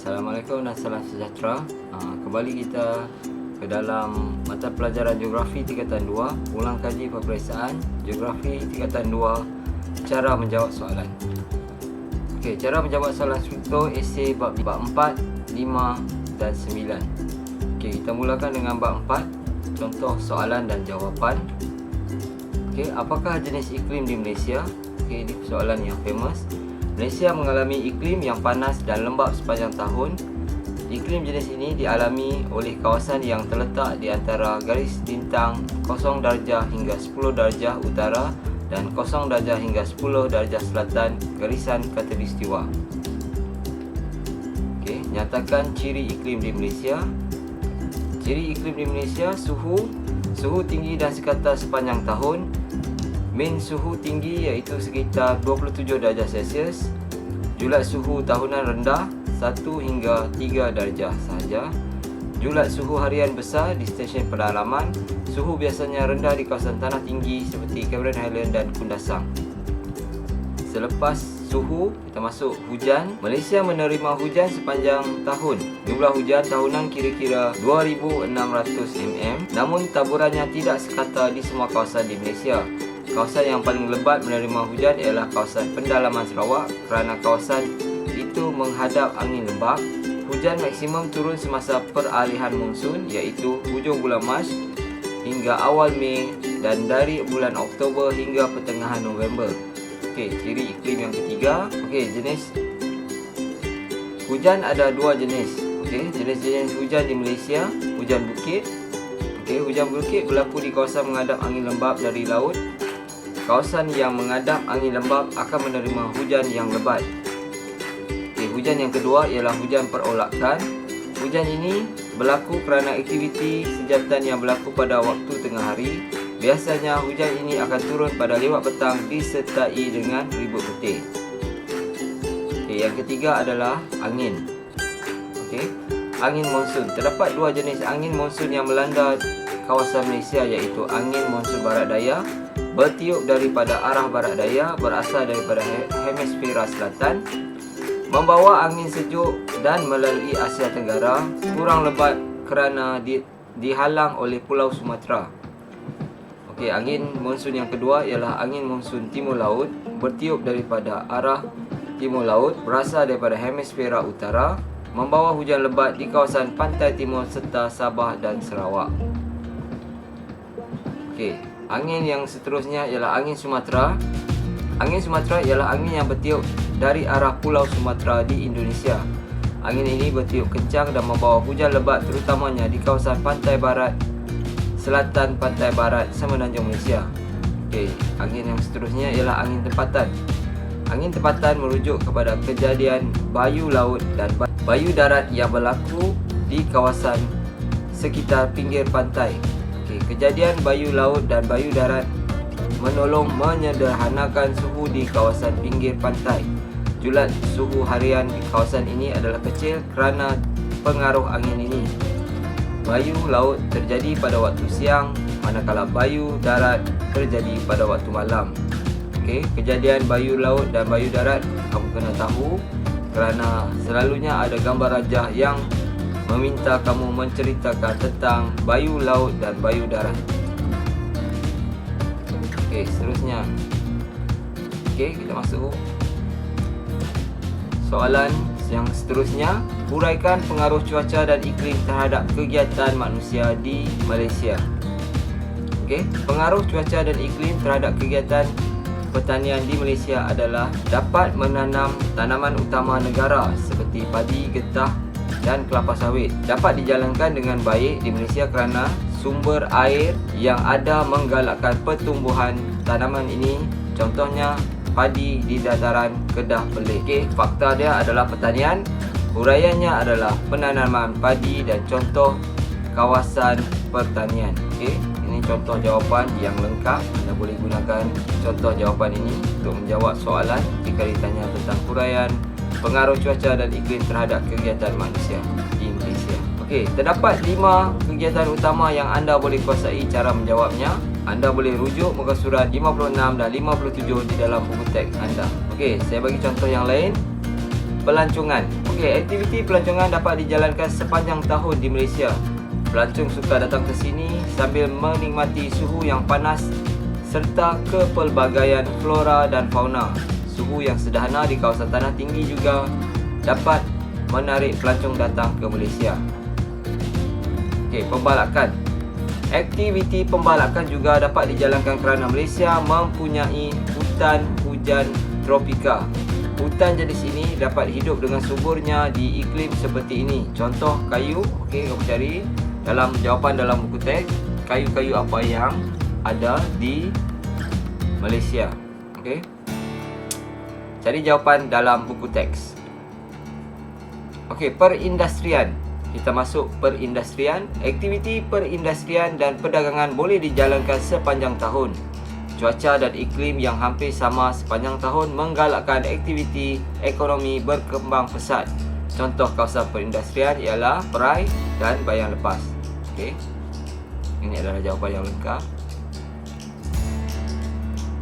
Assalamualaikum dan salam sejahtera. Kembali kita ke dalam mata pelajaran Geografi Tingkatan 2, ulang kaji peperiksaan Geografi Tingkatan 2, cara menjawab soalan. Okey, cara menjawab soalan struktur esei bab 4, 5 dan 9. Okey, kita mulakan dengan bab 4, contoh soalan dan jawapan. Okey, apakah jenis iklim di Malaysia? Okey, ini soalan yang famous. Malaysia mengalami iklim yang panas dan lembap sepanjang tahun. Iklim jenis ini dialami oleh kawasan yang terletak di antara garis lintang 0 darjah hingga 10 darjah utara dan 0 darjah hingga 10 darjah selatan garisan khatulistiwa. Okey, nyatakan ciri iklim di Malaysia. Ciri iklim di Malaysia: suhu tinggi dan sekata sepanjang tahun. Min suhu tinggi iaitu sekitar 27 darjah Celsius. Julat suhu tahunan rendah 1 hingga 3 darjah sahaja. Julat suhu harian besar di stesen pedalaman. Suhu biasanya rendah di kawasan tanah tinggi seperti Cameron Highland dan Kundasang. Selepas suhu, kita masuk hujan. Malaysia menerima hujan sepanjang tahun. Jumlah hujan tahunan kira-kira 2,600 mm. Namun taburannya tidak sekata di semua kawasan di Malaysia. Kawasan yang paling lebat menerima hujan ialah kawasan pendalaman Sarawak kerana kawasan itu menghadap angin lembap. Hujan maksimum turun semasa peralihan monsun iaitu hujung bulan Mac hingga awal Mei dan dari bulan Oktober hingga pertengahan November. Okey, ciri iklim yang ketiga. Okey, jenis hujan ada dua jenis. Okey, jenis-jenis hujan di Malaysia: hujan bukit. Okey, hujan bukit berlaku di kawasan menghadap angin lembap dari laut. Kawasan yang menghadap angin lembap akan menerima hujan yang lebat. Okay, hujan yang kedua ialah hujan perolakan. Hujan ini berlaku kerana aktiviti sejatan yang berlaku pada waktu tengah hari. Biasanya hujan ini akan turun pada lewat petang disertai dengan ribut petir. Okay, yang ketiga adalah angin. Okay, angin monsun. Terdapat dua jenis angin monsun yang melanda kawasan Malaysia iaitu angin monsun barat daya bertiup daripada arah barat daya, berasal daripada hemisfera selatan, membawa angin sejuk dan melalui Asia Tenggara, kurang lebat kerana dihalang oleh Pulau Sumatera. Okey, angin monsun yang kedua ialah angin monsun timur laut, bertiup daripada arah timur laut, berasal daripada hemisfera utara, membawa hujan lebat di kawasan pantai timur serta Sabah dan Sarawak. Okey, angin yang seterusnya ialah angin Sumatera. Angin Sumatera ialah angin yang bertiup dari arah Pulau Sumatera di Indonesia. Angin ini bertiup kencang dan membawa hujan lebat terutamanya di kawasan pantai barat, selatan pantai barat semenanjung Malaysia. Okey, angin yang seterusnya ialah angin tempatan. Angin tempatan merujuk kepada kejadian bayu laut dan bayu darat yang berlaku di kawasan sekitar pinggir pantai. Kejadian bayu laut dan bayu darat menolong menyederhanakan suhu di kawasan pinggir pantai. Julat suhu harian di kawasan ini adalah kecil kerana pengaruh angin ini. Bayu laut terjadi pada waktu siang, manakala bayu darat terjadi pada waktu malam. Okey, kejadian bayu laut dan bayu darat kamu kena tahu kerana selalunya ada gambar rajah yang meminta kamu menceritakan tentang bayu laut dan bayu darat. Okey, seterusnya. Okey, kita masuk soalan yang seterusnya. Huraikan pengaruh cuaca dan iklim terhadap kegiatan manusia di Malaysia. Okey, pengaruh cuaca dan iklim terhadap kegiatan pertanian di Malaysia adalah dapat menanam tanaman utama negara seperti padi, getah dan kelapa sawit dapat dijalankan dengan baik di Malaysia kerana sumber air yang ada menggalakkan pertumbuhan tanaman ini, contohnya padi di dataran Kedah Perlis. Okey, fakta dia adalah pertanian, huraiannya adalah penanaman padi dan contoh kawasan pertanian. Okey, ini contoh jawapan yang lengkap. Anda boleh gunakan contoh jawapan ini untuk menjawab soalan jika ditanya tentang huraian pengaruh cuaca dan iklim terhadap kegiatan manusia di Malaysia. Okey, terdapat 5 kegiatan utama yang anda boleh kuasai cara menjawabnya. Anda boleh rujuk muka surat 56 dan 57 di dalam buku teks anda. Okey, saya bagi contoh yang lain. Pelancongan. Okey, aktiviti pelancongan dapat dijalankan sepanjang tahun di Malaysia. Pelancong suka datang ke sini sambil menikmati suhu yang panas serta kepelbagaian flora dan fauna. Suhu yang sederhana di kawasan tanah tinggi juga dapat menarik pelancong datang ke Malaysia. Okey, pembalakan. Aktiviti pembalakan juga dapat dijalankan kerana Malaysia mempunyai hutan hujan tropika. Hutan jenis ini dapat hidup dengan suburnya di iklim seperti ini. Contoh kayu, okey, kamu cari dalam jawapan dalam buku teks, kayu-kayu apa yang ada di Malaysia. Okey. Cari jawapan dalam buku teks. Okey, perindustrian. Kita masuk perindustrian. Aktiviti perindustrian dan perdagangan boleh dijalankan sepanjang tahun. Cuaca dan iklim yang hampir sama sepanjang tahun menggalakkan aktiviti ekonomi berkembang pesat. Contoh kawasan perindustrian ialah Perai dan Bayang Lepas. Okey. Ini adalah jawapan yang lengkap.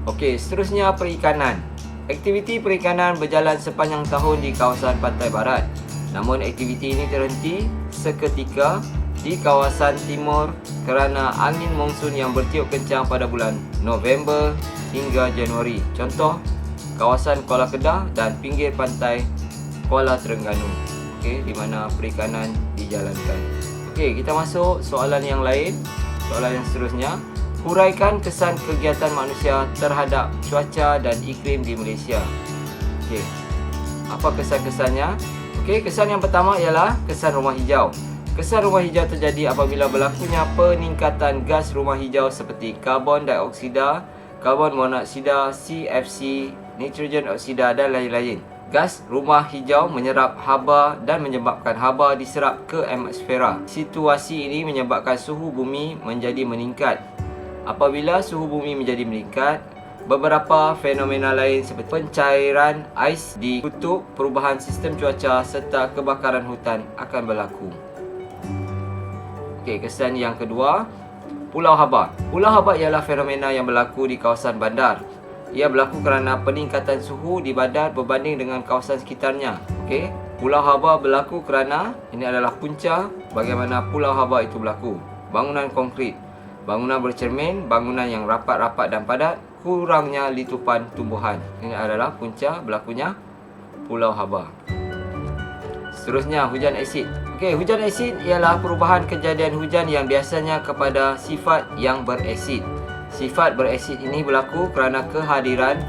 Okey, seterusnya perikanan. Aktiviti perikanan berjalan sepanjang tahun di kawasan pantai barat. Namun aktiviti ini terhenti seketika di kawasan timur kerana angin monsun yang bertiup kencang pada bulan November hingga Januari. Contoh, kawasan Kuala Kedah dan pinggir pantai Kuala Terengganu. Okey, di mana perikanan dijalankan. Okey, kita masuk soalan yang lain. Soalan yang seterusnya, huraikan kesan kegiatan manusia terhadap cuaca dan iklim di Malaysia. Okey, apa kesan-kesannya? Okey, kesan yang pertama ialah kesan rumah hijau. Kesan rumah hijau terjadi apabila berlakunya peningkatan gas rumah hijau seperti karbon dioksida, karbon monoksida, CFC, nitrogen oksida dan lain-lain. Gas rumah hijau menyerap haba dan menyebabkan haba diserap ke atmosfera. Situasi ini menyebabkan suhu bumi menjadi meningkat. Apabila suhu bumi menjadi meningkat, beberapa fenomena lain seperti pencairan ais di kutub, perubahan sistem cuaca serta kebakaran hutan akan berlaku. Okey, kesan yang kedua, Pulau Haba. Pulau Haba ialah fenomena yang berlaku di kawasan bandar. Ia berlaku kerana peningkatan suhu di bandar berbanding dengan kawasan sekitarnya. Okey, Pulau Haba berlaku kerana ini adalah punca bagaimana Pulau Haba itu berlaku. Bangunan konkrit, bangunan bercermin, bangunan yang rapat-rapat dan padat, kurangnya litupan tumbuhan. Ini adalah punca berlakunya Pulau Haba. Seterusnya, hujan asid. Okey, hujan asid ialah perubahan kejadian hujan yang biasanya kepada sifat yang berasid. Sifat berasid ini berlaku kerana kehadiran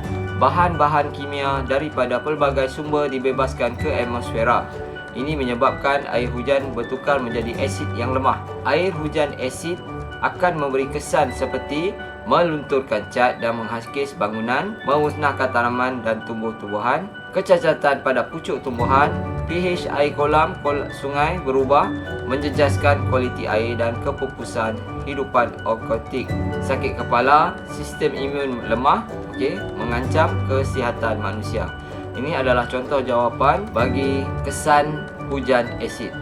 bahan-bahan kimia daripada pelbagai sumber dibebaskan ke atmosfera. Ini menyebabkan air hujan bertukar menjadi asid yang lemah. Air hujan asid akan memberi kesan seperti melunturkan cat dan menghakis bangunan, memusnahkan tanaman dan tumbuh-tumbuhan, kecacatan pada pucuk tumbuhan, pH air kolam sungai berubah, menjejaskan kualiti air dan kepupusan hidupan akuatik, sakit kepala, sistem imun lemah, mengancam kesihatan manusia. Ini adalah contoh jawapan bagi kesan hujan asid.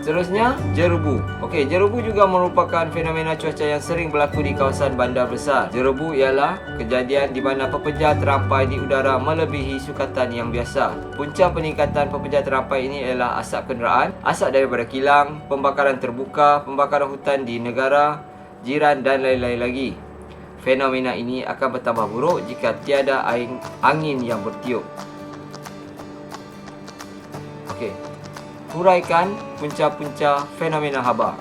Seterusnya, jerebu. Okey, jerebu juga merupakan fenomena cuaca yang sering berlaku di kawasan bandar besar. Jerebu ialah kejadian di mana pepejar terampai di udara melebihi sukatan yang biasa. Punca peningkatan pepejar terampai ini ialah asap kenderaan, asap daripada kilang, pembakaran terbuka, pembakaran hutan di negara jiran dan lain-lain lagi. Fenomena ini akan bertambah buruk jika tiada angin yang bertiup. Okey. Huraikan punca-punca fenomena haba.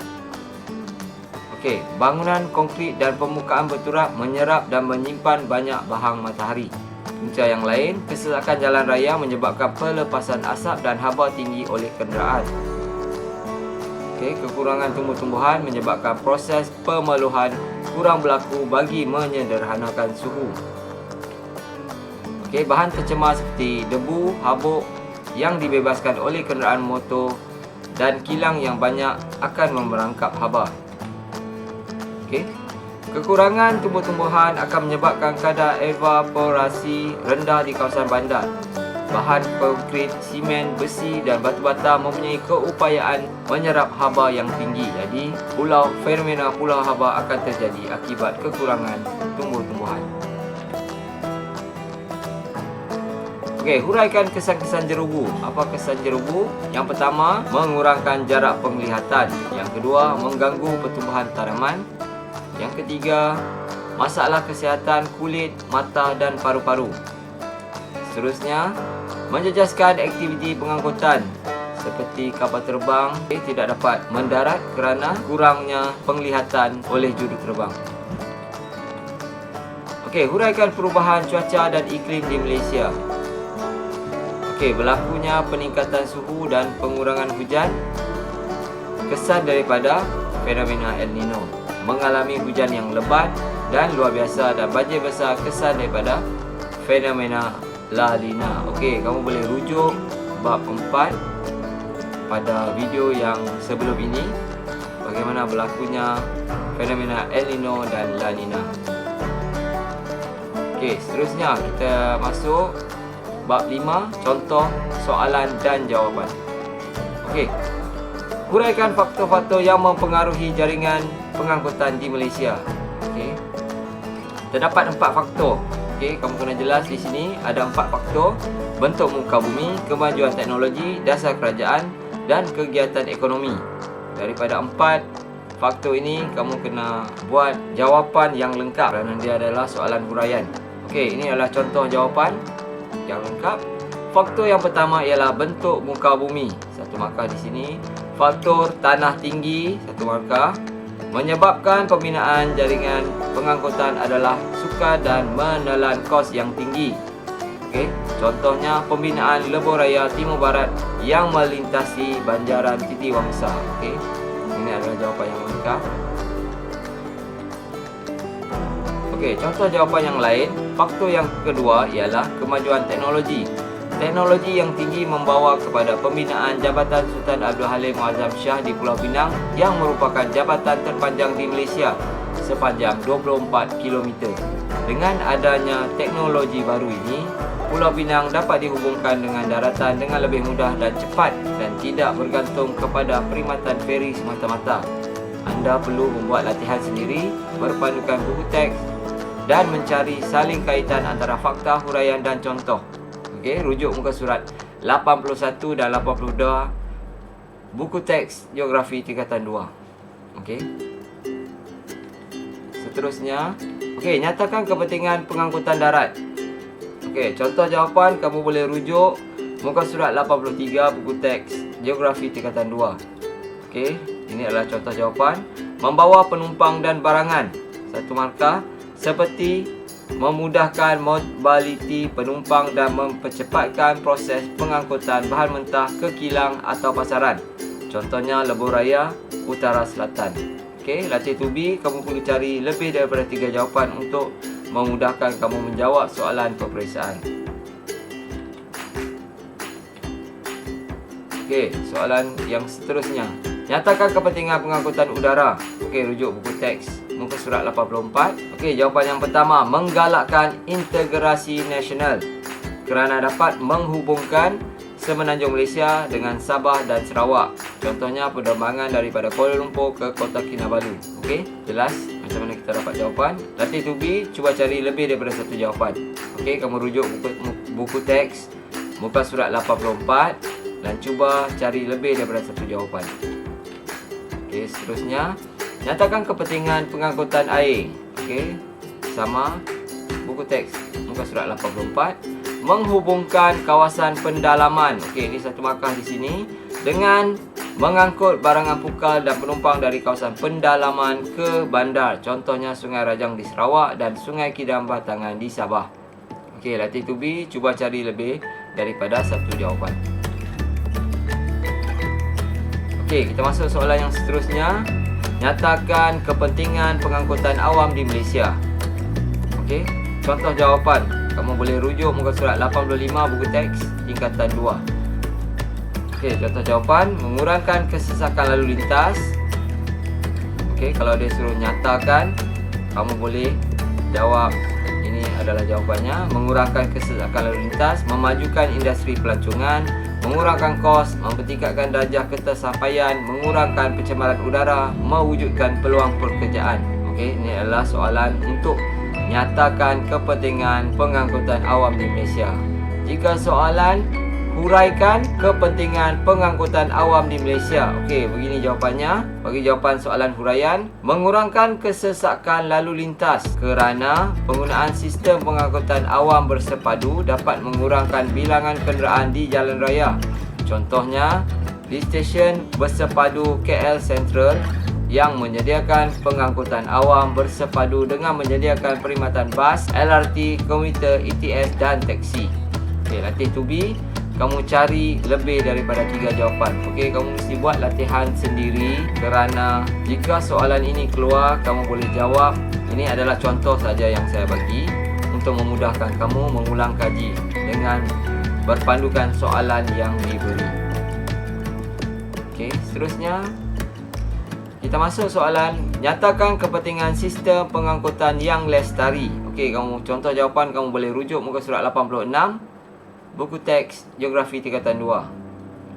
Okey, bangunan konkrit dan permukaan berturap menyerap dan menyimpan banyak bahang matahari. Punca yang lain, kesesakan jalan raya menyebabkan pelepasan asap dan haba tinggi oleh kenderaan. Okey, kekurangan tumbuh-tumbuhan menyebabkan proses pemeluhan kurang berlaku bagi menyederhanakan suhu. Okey, bahan tercemar seperti debu, habuk yang dibebaskan oleh kenderaan motor dan kilang yang banyak akan merangkap haba. Okey. Kekurangan tumbuh-tumbuhan akan menyebabkan kadar evaporasi rendah di kawasan bandar. Bahan konkrit, simen, besi dan batu bata mempunyai keupayaan menyerap haba yang tinggi. Jadi, fenomena pulau haba akan terjadi akibat kekurangan tumbuh-tumbuhan. Okey, huraikan kesan-kesan jerubu. Apa kesan jerubu? Yang pertama, mengurangkan jarak penglihatan. Yang kedua, mengganggu pertumbuhan tanaman. Yang ketiga, masalah kesihatan kulit, mata dan paru-paru. Seterusnya, menjejaskan aktiviti pengangkutan seperti kapal terbang tidak dapat mendarat kerana kurangnya penglihatan oleh juru terbang. Okey, huraikan perubahan cuaca dan iklim di Malaysia. Okey, berlakunya peningkatan suhu dan pengurangan hujan. Kesan daripada fenomena El Nino, mengalami hujan yang lebat dan luar biasa dan banjir besar. Kesan daripada fenomena La Nina. Okey, kamu boleh rujuk bab 4 pada video yang sebelum ini, bagaimana berlakunya fenomena El Nino dan La Nina. Okey, seterusnya kita masuk bab 5, contoh soalan dan jawapan. Okey, huraikan faktor-faktor yang mempengaruhi jaringan pengangkutan di Malaysia. Okey, terdapat 4 faktor. Okey, kamu kena jelas di sini ada 4 faktor: bentuk muka bumi, kemajuan teknologi, dasar kerajaan dan kegiatan ekonomi. Daripada 4 faktor ini, kamu kena buat jawapan yang lengkap kerana dia adalah soalan huraian. Okey, ini adalah contoh jawapan yang lengkap. Faktor yang pertama ialah bentuk muka bumi, 1 markah di sini. Faktor tanah tinggi, 1 markah. Menyebabkan pembinaan jaringan pengangkutan adalah sukar dan menelan kos yang tinggi. Okey, contohnya pembinaan lebuh raya Timur Barat yang melintasi banjaran Titi Wangsa. Okey, ini adalah jawapan yang lengkap. Okey, contoh jawapan yang lain. Faktor yang kedua ialah kemajuan teknologi. Teknologi yang tinggi membawa kepada pembinaan Jabatan Sultan Abdul Halim Muazzam Shah di Pulau Pinang yang merupakan jabatan terpanjang di Malaysia sepanjang 24 km. Dengan adanya teknologi baru ini, Pulau Pinang dapat dihubungkan dengan daratan dengan lebih mudah dan cepat dan tidak bergantung kepada perkhidmatan feri semata-mata. Anda perlu membuat latihan sendiri, berpandukan buku teks dan mencari saling kaitan antara fakta, huraian dan contoh. Okey, rujuk muka surat 81 dan 82 buku teks geografi tingkatan 2. Okey. Seterusnya, okey, nyatakan kepentingan pengangkutan darat. Okey, contoh jawapan kamu boleh rujuk muka surat 83 buku teks geografi tingkatan 2. Okey, ini adalah contoh jawapan. Membawa penumpang dan barangan, 1 markah, seperti memudahkan mobiliti penumpang dan mempercepatkan proses pengangkutan bahan mentah ke kilang atau pasaran. Contohnya lebuh raya utara selatan. Okey, latih to be, kamu perlu cari lebih daripada 3 jawapan untuk memudahkan kamu menjawab soalan peperiksaan. Okey, soalan yang seterusnya. Nyatakan kepentingan pengangkutan udara. Okey, rujuk buku teks muka surat 84. Okey, jawapan yang pertama, menggalakkan integrasi nasional kerana dapat menghubungkan Semenanjung Malaysia dengan Sabah dan Sarawak. Contohnya penerbangan daripada Kuala Lumpur ke Kota Kinabalu. Okey, jelas macam mana kita dapat jawapan. Latih to be, cuba cari lebih daripada 1 jawapan. Okey, kamu rujuk buku teks muka surat 84 dan cuba cari lebih daripada 1 jawapan. Okey, seterusnya, nyatakan kepentingan pengangkutan air. Okey, sama buku teks muka surat 84. Menghubungkan kawasan pendalaman. Okey, ini 1 markah di sini. Dengan mengangkut barangan pukal dan penumpang dari kawasan pendalaman ke bandar. Contohnya Sungai Rajang di Sarawak dan Sungai Kidam Batangan di Sabah. Okey, latih to be, cuba cari lebih daripada 1 jawapan. Okey, kita masuk soalan yang seterusnya. Nyatakan kepentingan pengangkutan awam di Malaysia. Okey, contoh jawapan. Kamu boleh rujuk muka surat 85 buku teks tingkatan 2. Okey, contoh jawapan. Mengurangkan kesesakan lalu lintas. Okey, kalau dia suruh nyatakan, kamu boleh jawab. Ini adalah jawapannya. Mengurangkan kesesakan lalu lintas, memajukan industri pelancongan, mengurangkan kos, mempertingkatkan darjah ketersampaian, mengurangkan pencemaran udara, mewujudkan peluang pekerjaan. Okey, ini adalah soalan untuk nyatakan kepentingan pengangkutan awam di Malaysia. Jika soalan, huraikan kepentingan pengangkutan awam di Malaysia. Okey, begini jawapannya. Bagi jawapan soalan huraian, mengurangkan kesesakan lalu lintas kerana penggunaan sistem pengangkutan awam bersepadu dapat mengurangkan bilangan kenderaan di jalan raya. Contohnya, di stesen bersepadu KL Sentral yang menyediakan pengangkutan awam bersepadu dengan menyediakan perkhidmatan bas, LRT, komuter, ETS dan teksi. Okey, latih to be. Kamu cari lebih daripada 3 jawapan. Okey, kamu mesti buat latihan sendiri kerana jika soalan ini keluar, kamu boleh jawab. Ini adalah contoh saja yang saya bagi untuk memudahkan kamu mengulang kaji dengan berpandukan soalan yang diberi. Okey, seterusnya kita masuk soalan, nyatakan kepentingan sistem pengangkutan yang lestari. Okey, kamu contoh jawapan kamu boleh rujuk muka surat 86. Buku teks Geografi tingkatan 2.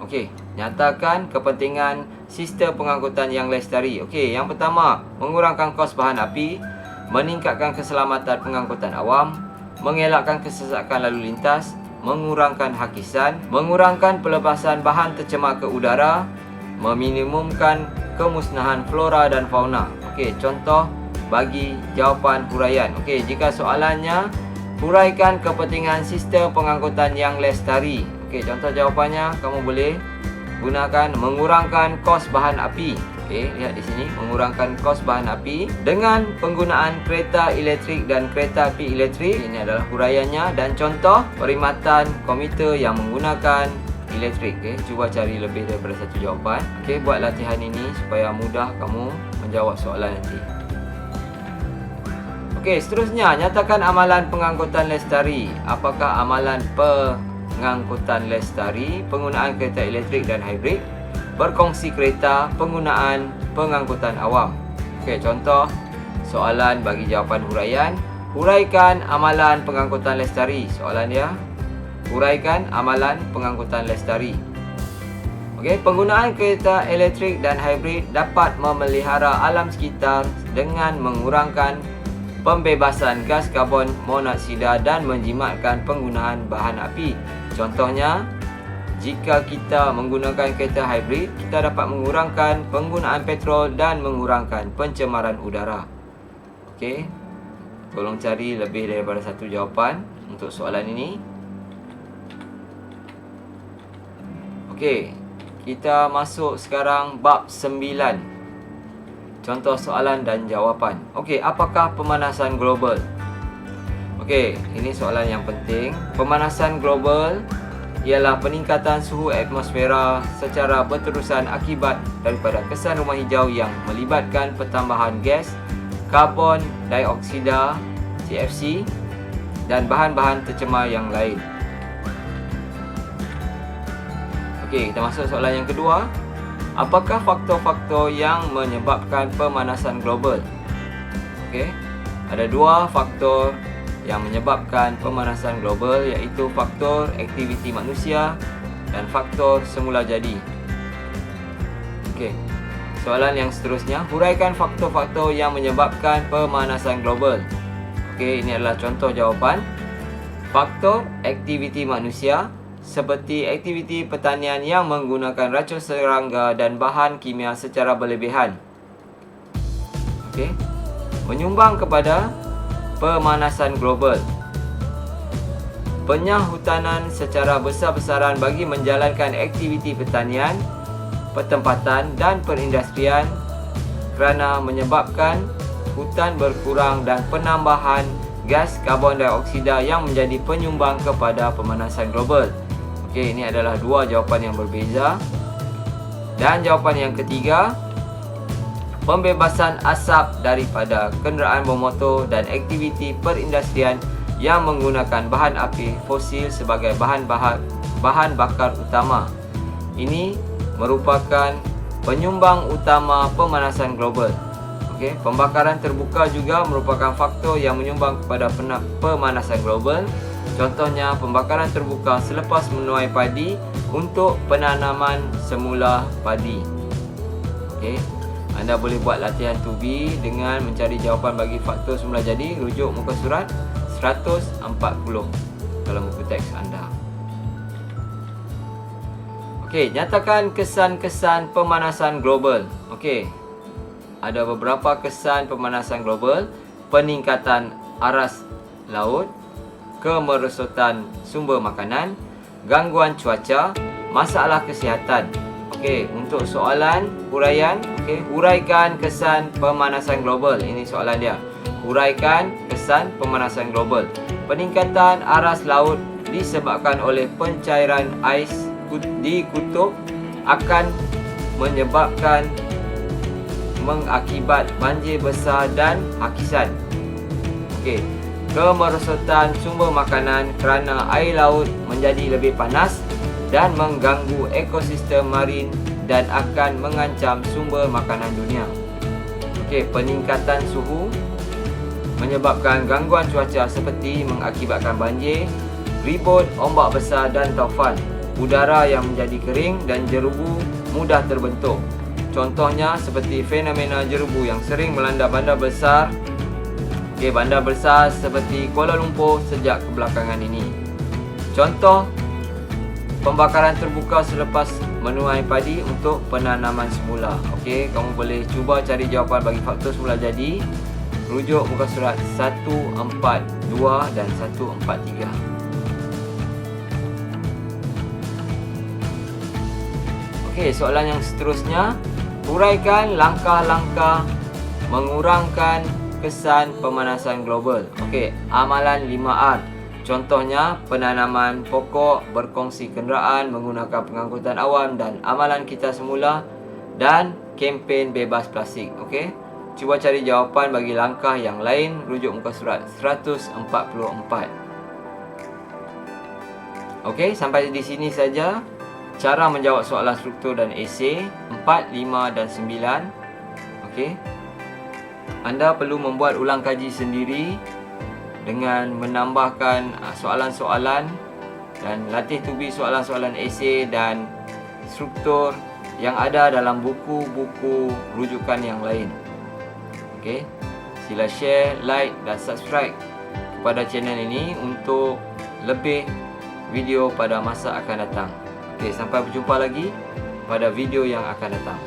Okey, nyatakan kepentingan sistem pengangkutan yang lestari. Okey, yang pertama, mengurangkan kos bahan api, meningkatkan keselamatan pengangkutan awam, mengelakkan kesesakan lalu lintas, mengurangkan hakisan, mengurangkan pelepasan bahan tercemar ke udara, meminimumkan kemusnahan flora dan fauna. Okey, contoh bagi jawapan huraian. Okey, jika soalannya huraikan kepentingan sistem pengangkutan yang lestari. Okey, contoh jawapannya kamu boleh gunakan mengurangkan kos bahan api. Okey, lihat di sini, mengurangkan kos bahan api dengan penggunaan kereta elektrik dan kereta api elektrik. Ini adalah huraiannya dan contoh perkhidmatan komuter yang menggunakan elektrik. Okey, cuba cari lebih daripada 1 jawapan. Okey, buat latihan ini supaya mudah kamu menjawab soalan nanti. Okey, seterusnya, nyatakan amalan pengangkutan lestari. Apakah amalan pengangkutan lestari? Penggunaan kereta elektrik dan hibrid, berkongsi kereta, penggunaan pengangkutan awam. Okey, contoh soalan bagi jawapan huraian. Huraikan amalan pengangkutan lestari. Soalan dia, huraikan amalan pengangkutan lestari. Okey, penggunaan kereta elektrik dan hibrid dapat memelihara alam sekitar dengan mengurangkan pembebasan gas karbon monoksida dan menjimatkan penggunaan bahan api. Contohnya, jika kita menggunakan kereta hibrid, kita dapat mengurangkan penggunaan petrol dan mengurangkan pencemaran udara. Okey, tolong cari lebih daripada 1 jawapan untuk soalan ini. Okey, kita masuk sekarang bab 9. Contoh soalan dan jawapan. Okey, apakah pemanasan global? Okey, ini soalan yang penting. Pemanasan global ialah peningkatan suhu atmosfera secara berterusan akibat daripada kesan rumah hijau yang melibatkan pertambahan gas karbon dioksida CFC dan bahan-bahan tercemar yang lain. Okey, kita masuk soalan yang kedua. Apakah faktor-faktor yang menyebabkan pemanasan global? Okey, ada 2 faktor yang menyebabkan pemanasan global, iaitu faktor aktiviti manusia dan faktor semula jadi. Okey, soalan yang seterusnya, huraikan faktor-faktor yang menyebabkan pemanasan global. Okey, ini adalah contoh jawapan. Faktor aktiviti manusia seperti aktiviti pertanian yang menggunakan racun serangga dan bahan kimia secara berlebihan. Okey, menyumbang kepada pemanasan global. Penyahutanan secara besar-besaran bagi menjalankan aktiviti pertanian, pertempatan dan perindustrian kerana menyebabkan hutan berkurang dan penambahan gas karbon dioksida yang menjadi penyumbang kepada pemanasan global. Okey, ini adalah 2 jawapan yang berbeza. Dan jawapan yang ketiga, pembebasan asap daripada kenderaan bermotor dan aktiviti perindustrian yang menggunakan bahan api fosil sebagai bahan bakar utama. Ini merupakan penyumbang utama pemanasan global. Okey, pembakaran terbuka juga merupakan faktor yang menyumbang kepada pemanasan global. Contohnya, pembakaran terbuka selepas menuai padi untuk penanaman semula padi. Okey, anda boleh buat latihan 2B dengan mencari jawapan bagi faktor semula jadi. Rujuk muka surat 140 dalam buku teks anda. Okey, nyatakan kesan-kesan pemanasan global. Okey. Ada beberapa kesan pemanasan global: peningkatan aras laut, kemerosotan sumber makanan, gangguan cuaca, masalah kesihatan. Okey, untuk soalan huraian, okey, huraikan kesan pemanasan global. Ini soalan dia. Huraikan kesan pemanasan global. Peningkatan aras laut disebabkan oleh pencairan ais di kutub akan menyebabkan mengakibat banjir besar dan hakisan. Okey. Kemerosotan sumber makanan kerana air laut menjadi lebih panas dan mengganggu ekosistem marin dan akan mengancam sumber makanan dunia. Okey, peningkatan suhu menyebabkan gangguan cuaca seperti mengakibatkan banjir, ribut, ombak besar dan taufan. Udara yang menjadi kering dan jerubu mudah terbentuk. Contohnya seperti fenomena jerubu yang sering melanda bandar besar. Okey, bandar besar seperti Kuala Lumpur sejak kebelakangan ini. Contoh, pembakaran terbuka selepas menuai padi untuk penanaman semula. Okey, kamu boleh cuba cari jawapan bagi faktor semula jadi. Rujuk muka surat 142 dan 143. Okey, soalan yang seterusnya, huraikan langkah-langkah mengurangkan kesan pemanasan global. Okey, amalan 5R. Contohnya, penanaman pokok, berkongsi kenderaan, menggunakan pengangkutan awam dan amalan kita semula dan kempen bebas plastik. Okey, cuba cari jawapan bagi langkah yang lain. Rujuk muka surat 144. Okey, sampai di sini saja cara menjawab soalan struktur dan esei 4, 5 dan 9. Okey. Anda perlu membuat ulang kaji sendiri dengan menambahkan soalan-soalan dan latih tubi soalan-soalan esei dan struktur yang ada dalam buku-buku rujukan yang lain. Okey. Sila share, like dan subscribe kepada channel ini untuk lebih video pada masa akan datang. Okey, sampai berjumpa lagi pada video yang akan datang.